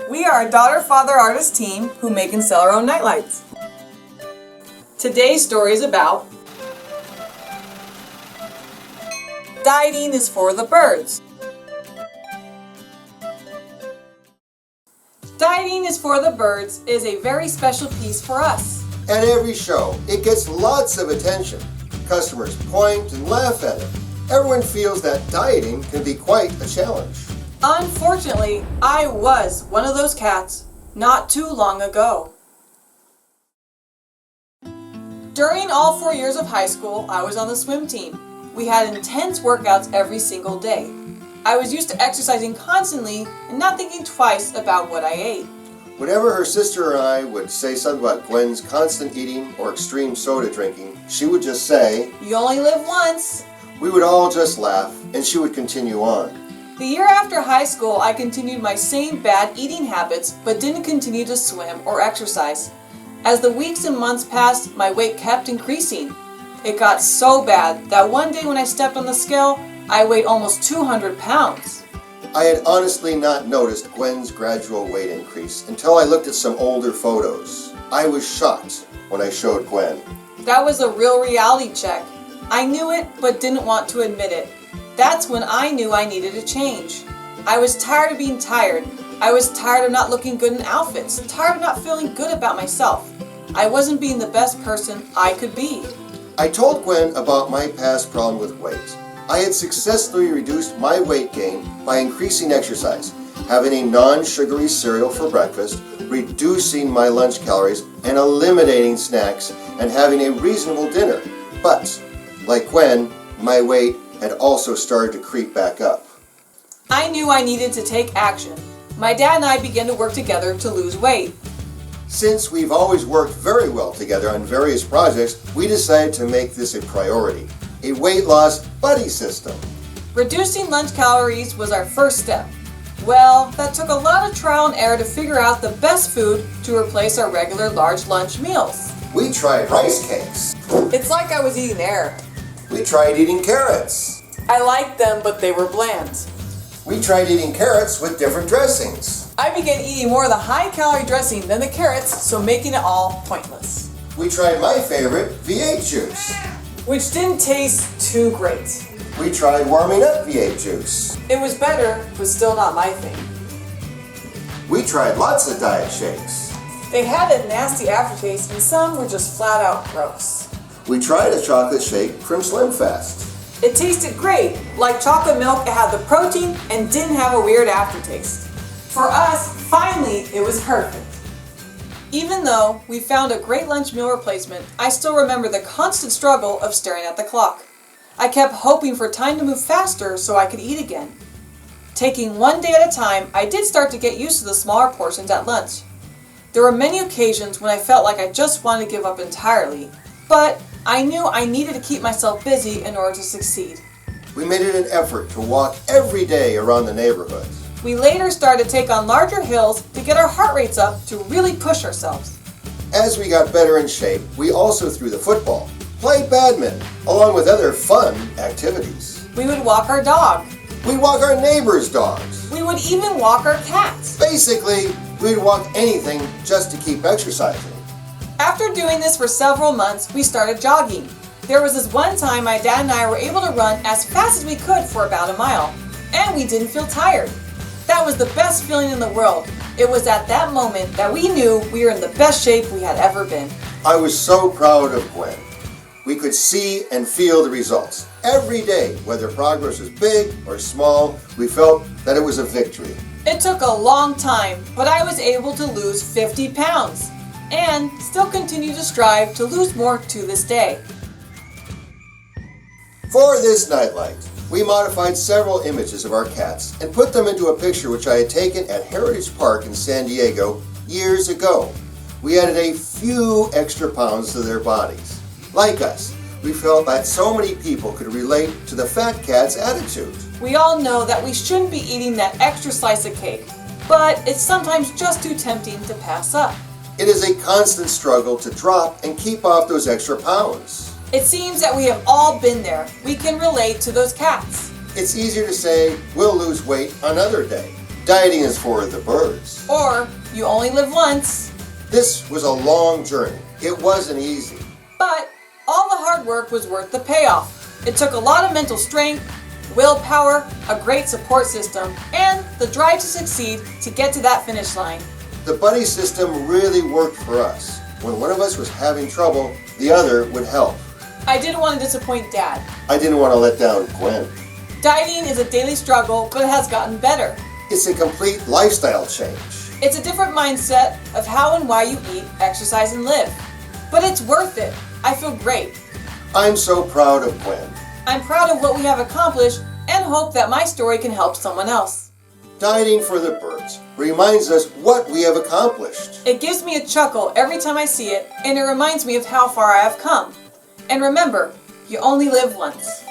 We are a daughter-father artist team who make and sell our own nightlights. Today's story is about Dieting is for the birds. Dieting is for the birds is a very special piece for us. At every show, it gets lots of attention. Customers point and laugh at it. Everyone feels that dieting can be quite a challenge. Unfortunately, I was one of those cats not too long ago. During all 4 years of high school, I was on the swim team. We had intense workouts every single day. I was used to exercising constantly and not thinking twice about what I ate. Whenever her sister and I would say something about Gwen's constant eating or extreme soda drinking, she would just say, "You only live once." We would all just laugh, and she would continue on. The year after high school, I continued my same bad eating habits, but didn't continue to swim or exercise. As the weeks and months passed, my weight kept increasing. It got so bad that one day when I stepped on the scale, I weighed almost 200 pounds. I had honestly not noticed Gwen's gradual weight increase until I looked at some older photos. I was shocked when I showed Gwen. That was a real reality check. I knew it, but didn't want to admit it. That's when I knew I needed a change. I was tired of being tired. I was tired of not looking good in outfits, tired of not feeling good about myself. I wasn't being the best person I could be. I told Gwen about my past problem with weight. I had successfully reduced my weight gain by increasing exercise, having a non-sugary cereal for breakfast, reducing my lunch calories, and eliminating snacks, and having a reasonable dinner. But, like Gwen, my weight had also started to creep back up. I knew I needed to take action. My dad and I began to work together to lose weight. Since we've always worked very well together on various projects, we decided to make this a priority, a weight loss buddy system. Reducing lunch calories was our first step. Well, that took a lot of trial and error to figure out the best food to replace our regular large lunch meals. We tried rice cakes. It's like I was eating air. We tried eating carrots. I liked them, but they were bland. We tried eating carrots with different dressings. I began eating more of the high-calorie dressing than the carrots, so making it all pointless. We tried my favorite, V8 juice. Which didn't taste too great. We tried warming up V8 juice. It was better, but still not my thing. We tried lots of diet shakes. They had a nasty aftertaste, and some were just flat out gross. We tried a chocolate shake from Slim Fast. It tasted great. Like chocolate milk, it had the protein and didn't have a weird aftertaste. For us, finally, it was perfect. Even though we found a great lunch meal replacement, I still remember the constant struggle of staring at the clock. I kept hoping for time to move faster so I could eat again. Taking one day at a time, I did start to get used to the smaller portions at lunch. There were many occasions when I felt like I just wanted to give up entirely, but I knew I needed to keep myself busy in order to succeed. We made it an effort to walk every day around the neighborhood. We later started to take on larger hills to get our heart rates up to really push ourselves. As we got better in shape, we also threw the football, played badminton, along with other fun activities. We would walk our dog. We'd walk our neighbors' dogs. We would even walk our cats. Basically, we'd walk anything just to keep exercising. After doing this for several months, we started jogging. There was this one time my dad and I were able to run as fast as we could for about a mile, and we didn't feel tired. That was the best feeling in the world. It was at that moment that we knew we were in the best shape we had ever been. I was so proud of Gwen. We could see and feel the results. Every day, whether progress was big or small, we felt that it was a victory. It took a long time, but I was able to lose 50 pounds and still continue to strive to lose more to this day. For this nightlight, we modified several images of our cats and put them into a picture which I had taken at Heritage Park in San Diego years ago. We added a few extra pounds to their bodies. Like us, we felt that so many people could relate to the fat cat's attitude. We all know that we shouldn't be eating that extra slice of cake, but it's sometimes just too tempting to pass up. It is a constant struggle to drop and keep off those extra pounds. It seems that we have all been there. We can relate to those cats. It's easier to say we'll lose weight another day. Dieting is for the birds. Or you only live once. This was a long journey. It wasn't easy. But all the hard work was worth the payoff. It took a lot of mental strength, willpower, a great support system, and the drive to succeed to get to that finish line. The buddy system really worked for us. When one of us was having trouble, the other would help. I didn't want to disappoint Dad. I didn't want to let down Gwen. Dieting is a daily struggle, but it has gotten better. It's a complete lifestyle change. It's a different mindset of how and why you eat, exercise, and live. But it's worth it. I feel great. I'm so proud of Gwen. I'm proud of what we have accomplished and hope that my story can help someone else. Dieting for the birds reminds us what we have accomplished. It gives me a chuckle every time I see it, and it reminds me of how far I have come. And remember, you only live once.